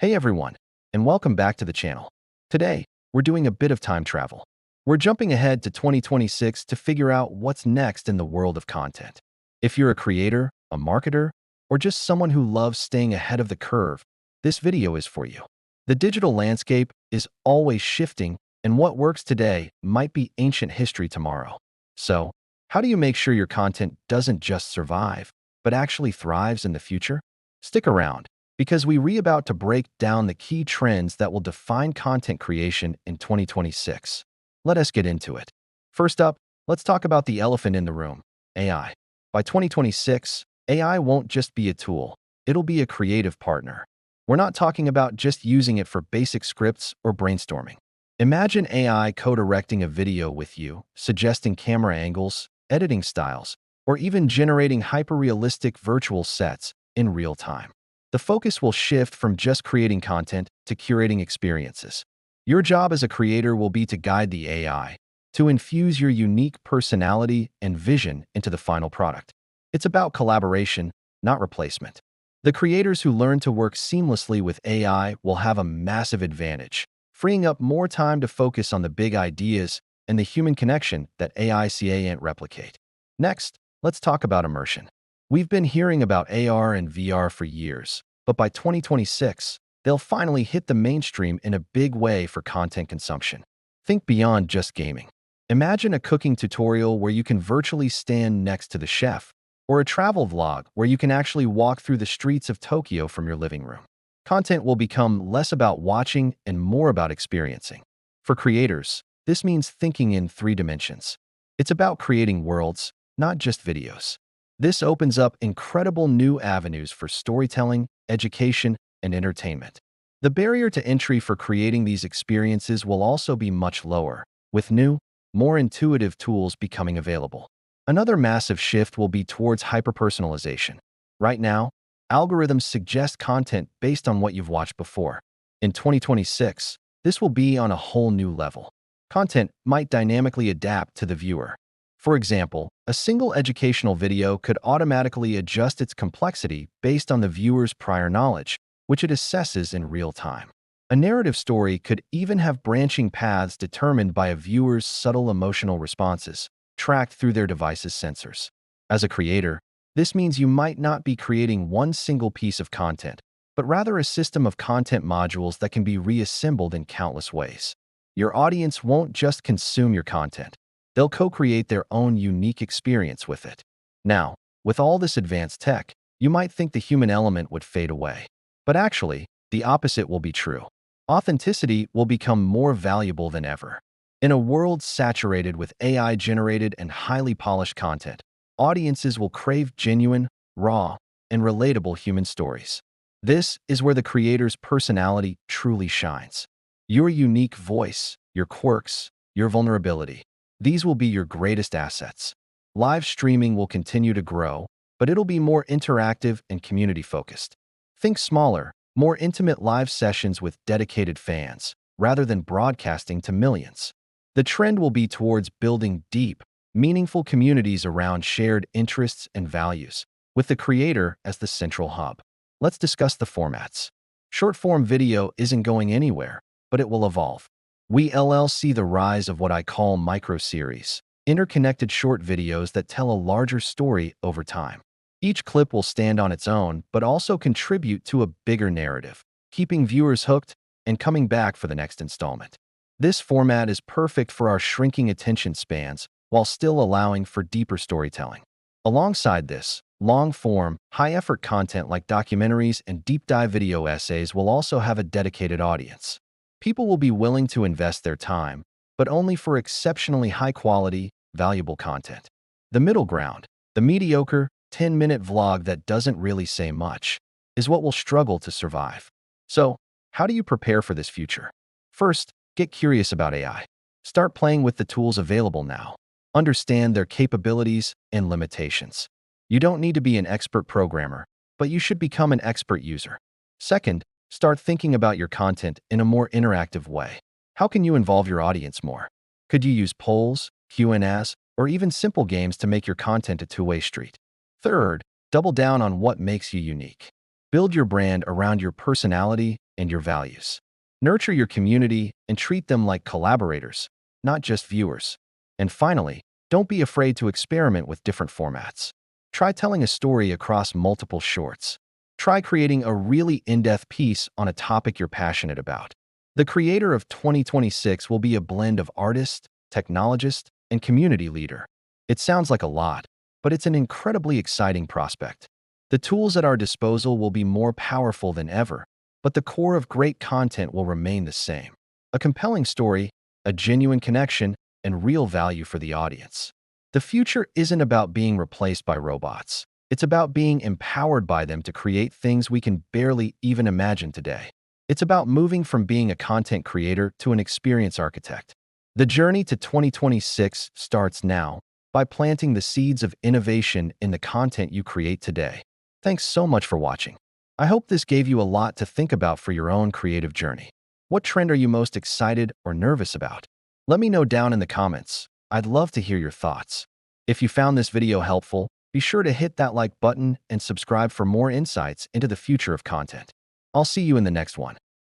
Hey everyone, and welcome back to the channel. Today, we're doing a bit of time travel. We're jumping ahead to 2026 to figure out what's next in the world of content. If you're a creator, a marketer, or just someone who loves staying ahead of the curve, this video is for you. The digital landscape is always shifting, and what works today might be ancient history tomorrow. So, how do you make sure your content doesn't just survive, but actually thrives in the future? Stick around, because we're about to break down the key trends that will define content creation in 2026. Let us get into it. First up, let's talk about the elephant in the room, AI. By 2026, AI won't just be a tool, it'll be a creative partner. We're not talking about just using it for basic scripts or brainstorming. Imagine AI co-directing a video with you, suggesting camera angles, editing styles, or even generating hyper-realistic virtual sets in real time. The focus will shift from just creating content to curating experiences. Your job as a creator will be to guide the AI, to infuse your unique personality and vision into the final product. It's about collaboration, not replacement. The creators who learn to work seamlessly with AI will have a massive advantage, freeing up more time to focus on the big ideas and the human connection that AI can't replicate. Next, let's talk about immersion. We've been hearing about AR and VR for years, but by 2026, they'll finally hit the mainstream in a big way for content consumption. Think beyond just gaming. Imagine a cooking tutorial where you can virtually stand next to the chef, or a travel vlog where you can actually walk through the streets of Tokyo from your living room. Content will become less about watching and more about experiencing. For creators, this means thinking in 3 dimensions. It's about creating worlds, not just videos. This opens up incredible new avenues for storytelling, education, and entertainment. The barrier to entry for creating these experiences will also be much lower, with new, more intuitive tools becoming available. Another massive shift will be towards hyper-personalization. Right now, algorithms suggest content based on what you've watched before. In 2026, this will be on a whole new level. Content might dynamically adapt to the viewer. For example, a single educational video could automatically adjust its complexity based on the viewer's prior knowledge, which it assesses in real time. A narrative story could even have branching paths determined by a viewer's subtle emotional responses, tracked through their device's sensors. As a creator, this means you might not be creating one single piece of content, but rather a system of content modules that can be reassembled in countless ways. Your audience won't just consume your content. They'll co-create their own unique experience with it. Now, with all this advanced tech, you might think the human element would fade away. But actually, the opposite will be true. Authenticity will become more valuable than ever. In a world saturated with AI-generated and highly polished content, audiences will crave genuine, raw, and relatable human stories. This is where the creator's personality truly shines. Your unique voice, your quirks, your vulnerability. These will be your greatest assets. Live streaming will continue to grow, but it'll be more interactive and community-focused. Think smaller, more intimate live sessions with dedicated fans, rather than broadcasting to millions. The trend will be towards building deep, meaningful communities around shared interests and values, with the creator as the central hub. Let's discuss the formats. Short-form video isn't going anywhere, but it will evolve. We'll see the rise of what I call micro-series, interconnected short videos that tell a larger story over time. Each clip will stand on its own, but also contribute to a bigger narrative, keeping viewers hooked and coming back for the next installment. This format is perfect for our shrinking attention spans while still allowing for deeper storytelling. Alongside this, long-form, high-effort content like documentaries and deep-dive video essays will also have a dedicated audience. People will be willing to invest their time, but only for exceptionally high-quality, valuable content. The middle ground, the mediocre, 10-minute vlog that doesn't really say much, is what will struggle to survive. So, how do you prepare for this future? First, get curious about AI. Start playing with the tools available now. Understand their capabilities and limitations. You don't need to be an expert programmer, but you should become an expert user. Second, start thinking about your content in a more interactive way. How can you involve your audience more? Could you use polls, Q&As, or even simple games to make your content a two-way street? Third, double down on what makes you unique. Build your brand around your personality and your values. Nurture your community and treat them like collaborators, not just viewers. And finally, don't be afraid to experiment with different formats. Try telling a story across multiple shorts. Try creating a really in-depth piece on a topic you're passionate about. The creator of 2026 will be a blend of artist, technologist, and community leader. It sounds like a lot, but it's an incredibly exciting prospect. The tools at our disposal will be more powerful than ever, but the core of great content will remain the same. A compelling story, a genuine connection, and real value for the audience. The future isn't about being replaced by robots. It's about being empowered by them to create things we can barely even imagine today. It's about moving from being a content creator to an experience architect. The journey to 2026 starts now by planting the seeds of innovation in the content you create today. Thanks so much for watching. I hope this gave you a lot to think about for your own creative journey. What trend are you most excited or nervous about? Let me know down in the comments. I'd love to hear your thoughts. If you found this video helpful, be sure to hit that like button and subscribe for more insights into the future of content. I'll see you in the next one.